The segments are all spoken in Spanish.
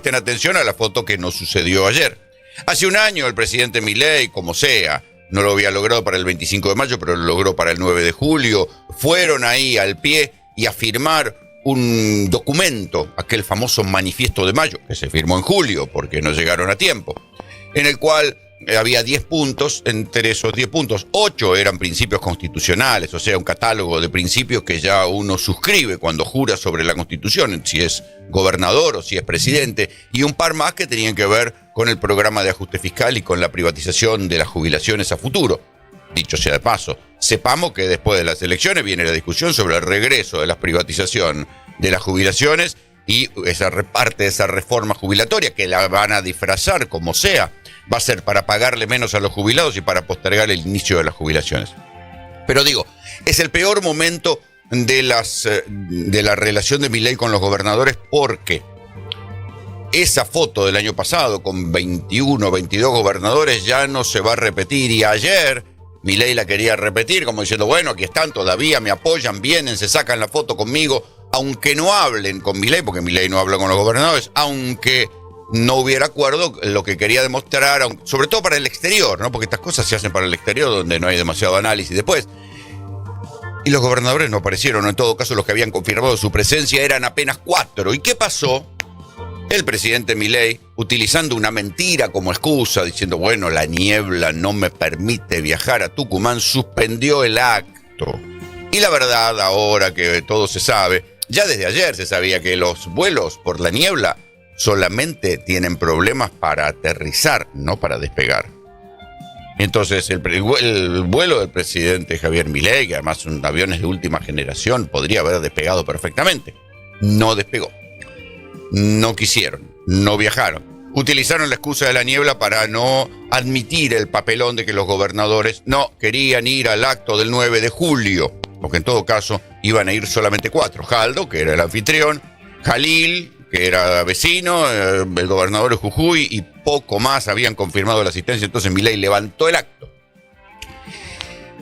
presten atención a la foto que nos sucedió ayer. Hace un año el presidente Milei, como sea, no lo había logrado para el 25 de mayo, pero lo logró para el 9 de julio, fueron ahí al pie y a firmar un documento, aquel famoso manifiesto de mayo, que se firmó en julio porque no llegaron a tiempo, en el cual había 10 puntos. Entre esos 10 puntos, 8 eran principios constitucionales, o sea, un catálogo de principios que ya uno suscribe cuando jura sobre la Constitución, si es gobernador o si es presidente, y un par más que tenían que ver con el programa de ajuste fiscal y con la privatización de las jubilaciones a futuro. Dicho sea de paso, sepamos que después de las elecciones viene la discusión sobre el regreso de la privatización de las jubilaciones y esa parte de esa reforma jubilatoria, que la van a disfrazar como sea, va a ser para pagarle menos a los jubilados y para postergar el inicio de las jubilaciones. Pero digo, es el peor momento de la relación de Milei con los gobernadores, porque esa foto del año pasado con 21, 22 gobernadores ya no se va a repetir, y ayer Milei la quería repetir como diciendo, bueno, aquí están todavía, me apoyan, vienen, se sacan la foto conmigo, aunque no hablen con Milei, porque Milei no habla con los gobernadores, aunque no hubiera acuerdo, lo que quería demostrar, sobre todo para el exterior, ¿no? Porque estas cosas se hacen para el exterior, donde no hay demasiado análisis después. Y los gobernadores no aparecieron, en todo caso los que habían confirmado su presencia eran apenas 4. ¿Y qué pasó? El presidente Milei, utilizando una mentira como excusa, diciendo, bueno, la niebla no me permite viajar a Tucumán, suspendió el acto. Y la verdad, ahora que todo se sabe, ya desde ayer se sabía que los vuelos por la niebla solamente tienen problemas para aterrizar, no para despegar. Entonces el vuelo del presidente Javier Milei, que además son aviones de última generación, podría haber despegado perfectamente. No despegó. No quisieron, no viajaron. Utilizaron la excusa de la niebla para no admitir el papelón de que los gobernadores no querían ir al acto del 9 de julio, porque en todo caso iban a ir solamente 4. Jaldo, que era el anfitrión, Jalil, que era vecino, el gobernador de Jujuy, y poco más habían confirmado la asistencia. Entonces Milei levantó el acto.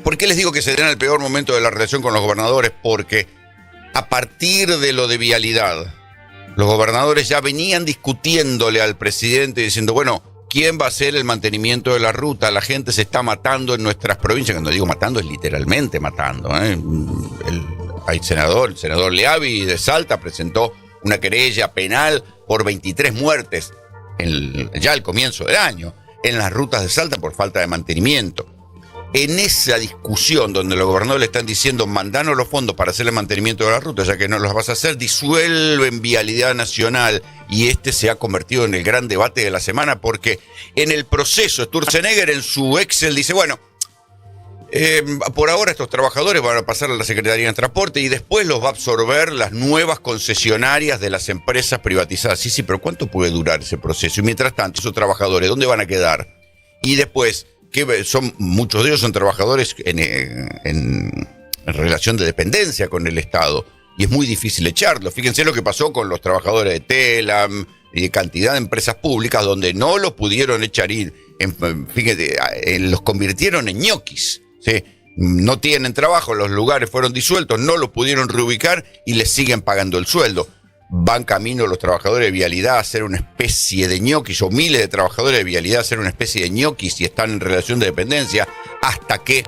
¿Por qué les digo que se den el peor momento de la relación con los gobernadores? Porque a partir de lo de vialidad, los gobernadores ya venían discutiéndole al presidente diciendo, bueno, ¿quién va a hacer el mantenimiento de la ruta? La gente se está matando en nuestras provincias. Cuando digo matando es literalmente matando, ¿eh? El senador Leavi de Salta presentó una querella penal por 23 muertes ya al comienzo del año en las rutas de Salta por falta de mantenimiento. En esa discusión donde los gobernadores le están diciendo, mandanos los fondos para hacer el mantenimiento de la ruta, ya que no los vas a hacer, disuelven Vialidad Nacional, y este se ha convertido en el gran debate de la semana, porque en el proceso Sturzenegger en su Excel dice, bueno, por ahora estos trabajadores van a pasar a la Secretaría de Transporte y después los va a absorber las nuevas concesionarias de las empresas privatizadas. Sí, pero ¿cuánto puede durar ese proceso? Y mientras tanto, esos trabajadores, ¿dónde van a quedar? Y después, muchos de ellos son trabajadores en relación de dependencia con el Estado, y es muy difícil echarlos. Fíjense lo que pasó con los trabajadores de Telam y de cantidad de empresas públicas donde no los pudieron echar ir. Fíjense, los convirtieron en ñoquis, ¿sí? No tienen trabajo, los lugares fueron disueltos, no los pudieron reubicar y les siguen pagando el sueldo. Van camino los trabajadores de Vialidad a ser una especie de ñoquis, o miles de trabajadores de Vialidad a ser una especie de ñoquis, y están en relación de dependencia hasta que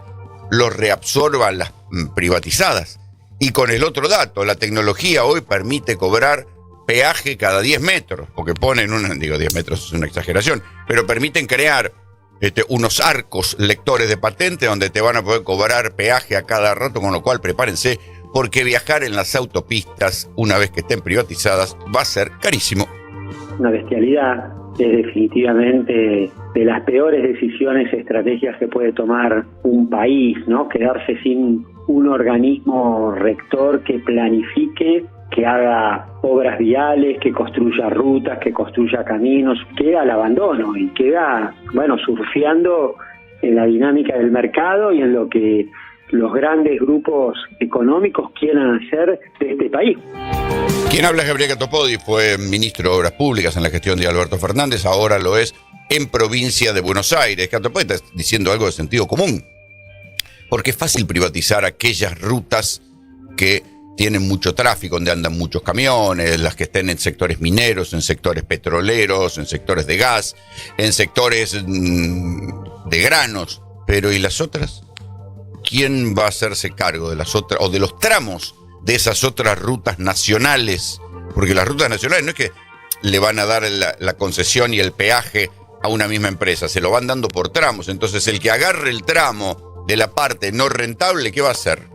los reabsorban las privatizadas. Y con el otro dato, la tecnología hoy permite cobrar peaje cada 10 metros, porque ponen 10 metros es una exageración, pero permiten crear unos arcos lectores de patente donde te van a poder cobrar peaje a cada rato, con lo cual prepárense, porque viajar en las autopistas, una vez que estén privatizadas, va a ser carísimo. Una bestialidad, es definitivamente de las peores decisiones estratégicas que puede tomar un país, ¿no? Quedarse sin un organismo rector que planifique, que haga obras viales, que construya rutas, que construya caminos, queda al abandono y queda, surfeando en la dinámica del mercado y en lo que los grandes grupos económicos quieran hacer de este país. Quien habla es Gabriel Catopodi, fue ministro de Obras Públicas en la gestión de Alberto Fernández, ahora lo es en provincia de Buenos Aires. Catopodi está diciendo algo de sentido común, porque es fácil privatizar aquellas rutas que tienen mucho tráfico, donde andan muchos camiones, las que estén en sectores mineros, en sectores petroleros, en sectores de gas, en sectores de granos. Pero ¿y las otras? ¿Quién va a hacerse cargo de las otras, o de los tramos de esas otras rutas nacionales? Porque las rutas nacionales no es que le van a dar la concesión y el peaje a una misma empresa, se lo van dando por tramos. Entonces el que agarre el tramo de la parte no rentable, ¿qué va a hacer?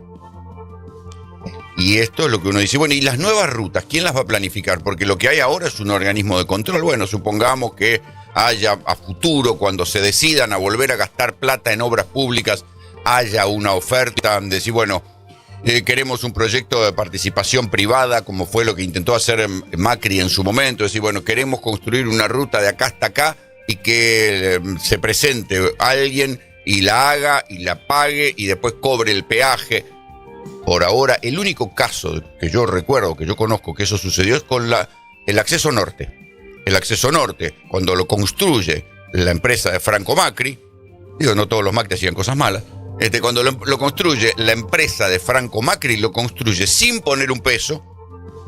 Y esto es lo que uno dice, bueno, ¿y las nuevas rutas? ¿Quién las va a planificar? Porque lo que hay ahora es un organismo de control. Bueno, supongamos que haya a futuro, cuando se decidan a volver a gastar plata en obras públicas, haya una oferta de decir, bueno, queremos un proyecto de participación privada, como fue lo que intentó hacer Macri en su momento, decir, bueno, queremos construir una ruta de acá hasta acá y que se presente alguien y la haga y la pague y después cobre el peaje. Por ahora, el único caso que yo recuerdo, que yo conozco que eso sucedió es con el acceso norte. El acceso norte, cuando lo construye la empresa de Franco Macri, digo, no todos los Macri hacían cosas malas, cuando lo construye la empresa de Franco Macri, lo construye sin poner un peso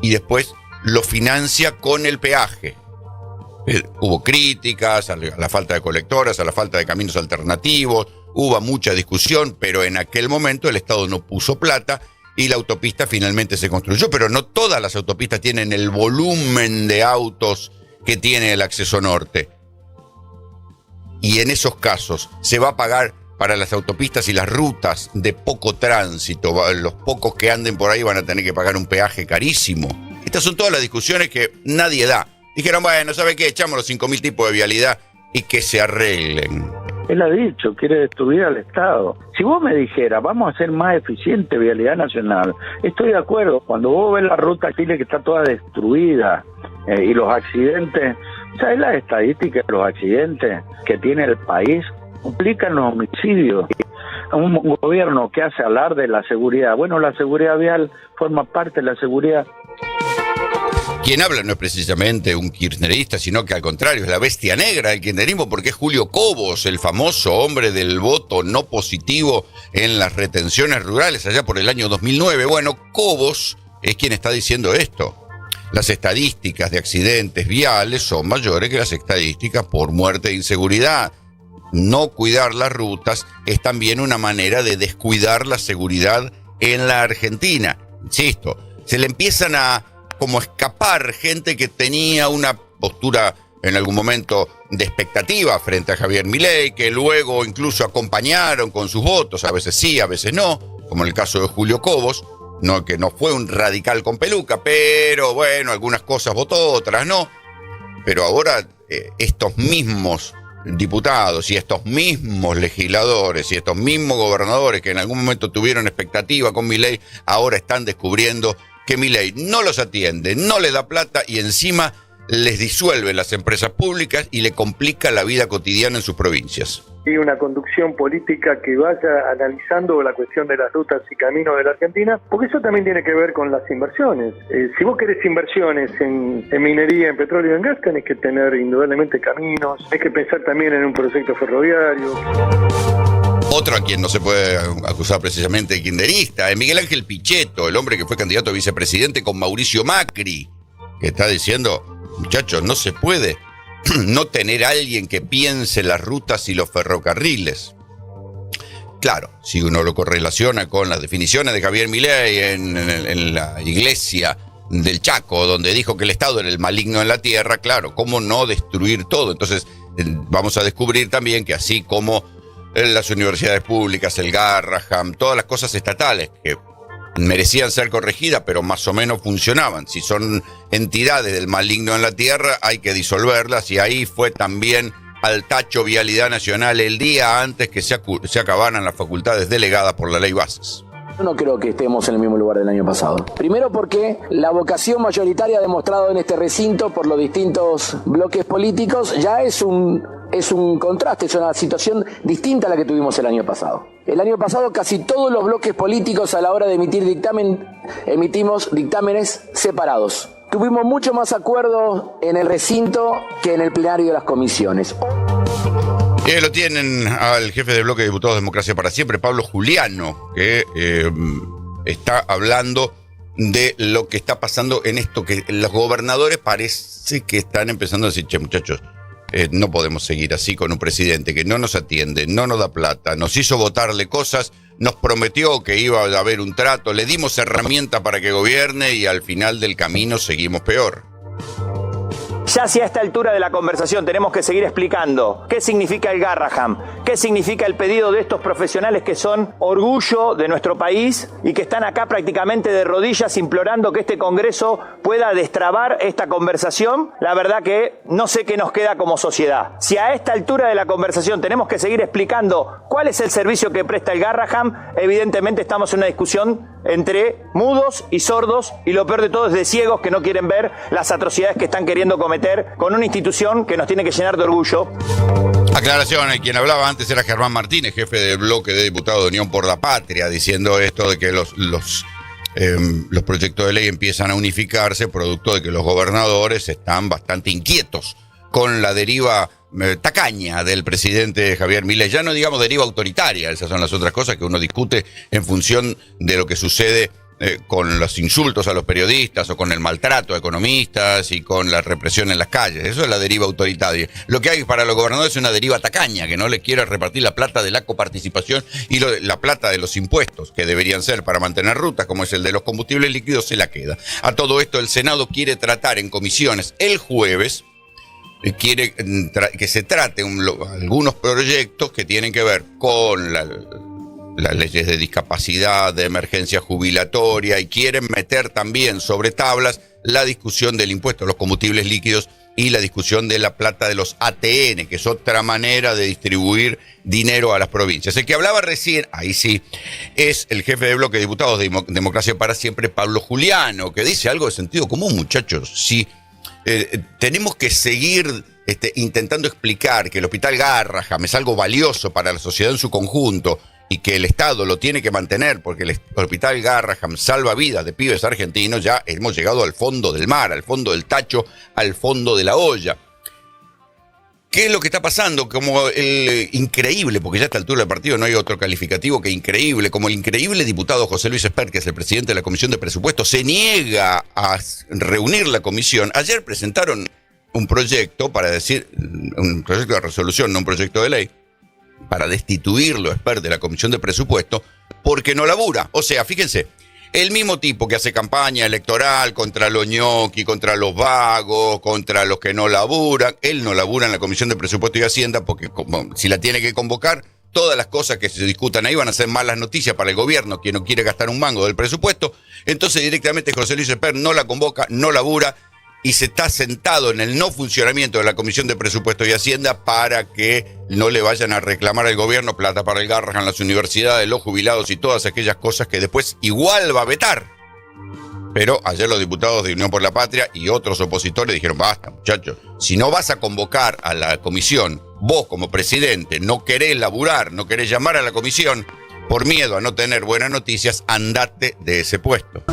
y después lo financia con el peaje. Hubo críticas a la falta de colectoras, a la falta de caminos alternativos, hubo mucha discusión, pero en aquel momento el Estado no puso plata y la autopista finalmente se construyó, pero no todas las autopistas tienen el volumen de autos que tiene el acceso norte. Y en esos casos se va a pagar para las autopistas y las rutas de poco tránsito. Los pocos que anden por ahí van a tener que pagar un peaje carísimo. Estas son todas las discusiones que nadie da. Dijeron, bueno, ¿sabe qué? Echamos los 5.000 tipos de vialidad y que se arreglen. Él ha dicho, quiere destruir al Estado. Si vos me dijeras, vamos a hacer más eficiente vialidad nacional, estoy de acuerdo. Cuando vos ves la ruta Chile que está toda destruida y los accidentes, ¿sabes la estadística de los accidentes que tiene el país? Duplican los homicidios. Un gobierno que hace alarde de la seguridad. Bueno, la seguridad vial forma parte de la seguridad. Quien habla no es precisamente un kirchnerista, sino que al contrario, es la bestia negra del kirchnerismo, porque es Julio Cobos, el famoso hombre del voto no positivo en las retenciones rurales allá por el año 2009. Bueno, Cobos es quien está diciendo esto. Las estadísticas de accidentes viales son mayores que las estadísticas por muerte e inseguridad. No cuidar las rutas es también una manera de descuidar la seguridad en la Argentina. Insisto, se le empiezan a como escapar gente que tenía una postura en algún momento de expectativa frente a Javier Milei, que luego incluso acompañaron con sus votos, a veces sí, a veces no, como en el caso de Julio Cobos, no, que no fue un radical con peluca, pero bueno, algunas cosas votó, otras no. Pero ahora estos mismos diputados y estos mismos legisladores y estos mismos gobernadores que en algún momento tuvieron expectativa con Milei, ahora están descubriendo que Milei no los atiende, no les da plata y encima les disuelve las empresas públicas y le complica la vida cotidiana en sus provincias. Y una conducción política que vaya analizando la cuestión de las rutas y caminos de la Argentina, porque eso también tiene que ver con las inversiones. Si vos querés inversiones en minería, en petróleo y en gas, tenés que tener indudablemente caminos, hay que pensar también en un proyecto ferroviario. Otro a quien no se puede acusar precisamente de kirchnerista es Miguel Ángel Pichetto, el hombre que fue candidato a vicepresidente con Mauricio Macri, que está diciendo, muchachos, no se puede no tener a alguien que piense las rutas y los ferrocarriles. Claro, si uno lo correlaciona con las definiciones de Javier Milei en la iglesia del Chaco, donde dijo que el Estado era el maligno en la tierra, claro, ¿cómo no destruir todo? Entonces vamos a descubrir también que así como las universidades públicas, el Garrahan, todas las cosas estatales que merecían ser corregidas, pero más o menos funcionaban. Si son entidades del maligno en la tierra, hay que disolverlas, y ahí fue también al tacho Vialidad Nacional el día antes que se acabaran las facultades delegadas por la ley Bases. Yo no creo que estemos en el mismo lugar del año pasado. Primero porque la vocación mayoritaria demostrada en este recinto por los distintos bloques políticos ya es un contraste, es una situación distinta a la que tuvimos el año pasado. El año pasado casi todos los bloques políticos a la hora de emitir dictamen, emitimos dictámenes separados. Tuvimos mucho más acuerdo en el recinto que en el plenario de las comisiones. Lo tienen al jefe del bloque de diputados de Democracia para Siempre, Pablo Juliano, que está hablando de lo que está pasando en esto, que los gobernadores parece que están empezando a decir, che, muchachos, no podemos seguir así con un presidente que no nos atiende, no nos da plata, nos hizo votarle cosas, nos prometió que iba a haber un trato, le dimos herramienta para que gobierne y al final del camino seguimos peor. Ya si a esta altura de la conversación tenemos que seguir explicando qué significa el Garraham, qué significa el pedido de estos profesionales que son orgullo de nuestro país y que están acá prácticamente de rodillas implorando que este Congreso pueda destrabar esta conversación, la verdad que no sé qué nos queda como sociedad. Si a esta altura de la conversación tenemos que seguir explicando cuál es el servicio que presta el Garraham, evidentemente estamos en una discusión entre mudos y sordos y lo peor de todo es de ciegos que no quieren ver las atrocidades que están queriendo cometer con una institución que nos tiene que llenar de orgullo. Aclaración, quien hablaba antes era Germán Martínez, jefe del bloque de diputados de Unión por la Patria, diciendo esto de que los proyectos de ley empiezan a unificarse, producto de que los gobernadores están bastante inquietos con la deriva tacaña del presidente Javier Milei. Ya no digamos deriva autoritaria, esas son las otras cosas que uno discute en función de lo que sucede con los insultos a los periodistas o con el maltrato a economistas y con la represión en las calles. Eso es la deriva autoritaria. Lo que hay para los gobernadores es una deriva tacaña, que no les quiere repartir la plata de la coparticipación y la plata de los impuestos, que deberían ser para mantener rutas, como es el de los combustibles líquidos, se la queda. A todo esto, el Senado quiere tratar en comisiones el jueves, quiere que se trate algunos proyectos que tienen que ver con las leyes de discapacidad, de emergencia jubilatoria, y quieren meter también sobre tablas la discusión del impuesto a los combustibles líquidos y la discusión de la plata de los ATN, que es otra manera de distribuir dinero a las provincias. El que hablaba recién, ahí sí, es el jefe de bloque de diputados de Democracia para Siempre, Pablo Juliano, que dice algo de sentido común, muchachos. Si tenemos que seguir intentando explicar que el Hospital Garraham es algo valioso para la sociedad en su conjunto, y que el Estado lo tiene que mantener porque el Hospital Garraham salva vidas de pibes argentinos, ya hemos llegado al fondo del mar, al fondo del tacho, al fondo de la olla. ¿Qué es lo que está pasando? Como el increíble, porque ya a esta altura del partido no hay otro calificativo que increíble, como el increíble diputado José Luis Espert, que es el presidente de la Comisión de Presupuestos, se niega a reunir la comisión. Ayer presentaron un proyecto un proyecto de resolución, no un proyecto de ley, para destituirlo a Espert de la Comisión de Presupuesto porque no labura. O sea, fíjense, el mismo tipo que hace campaña electoral contra los ñoquis, contra los vagos, contra los que no laburan, él no labura en la Comisión de Presupuesto y Hacienda porque si la tiene que convocar, todas las cosas que se discutan ahí van a ser malas noticias para el gobierno que no quiere gastar un mango del presupuesto. Entonces directamente José Luis Espert no la convoca, no labura, y se está sentado en el no funcionamiento de la Comisión de Presupuesto y Hacienda para que no le vayan a reclamar al gobierno plata para el Garraham, las universidades, los jubilados y todas aquellas cosas que después igual va a vetar. Pero ayer los diputados de Unión por la Patria y otros opositores dijeron, basta muchachos, si no vas a convocar a la comisión, vos como presidente no querés laburar, no querés llamar a la comisión, por miedo a no tener buenas noticias, andate de ese puesto.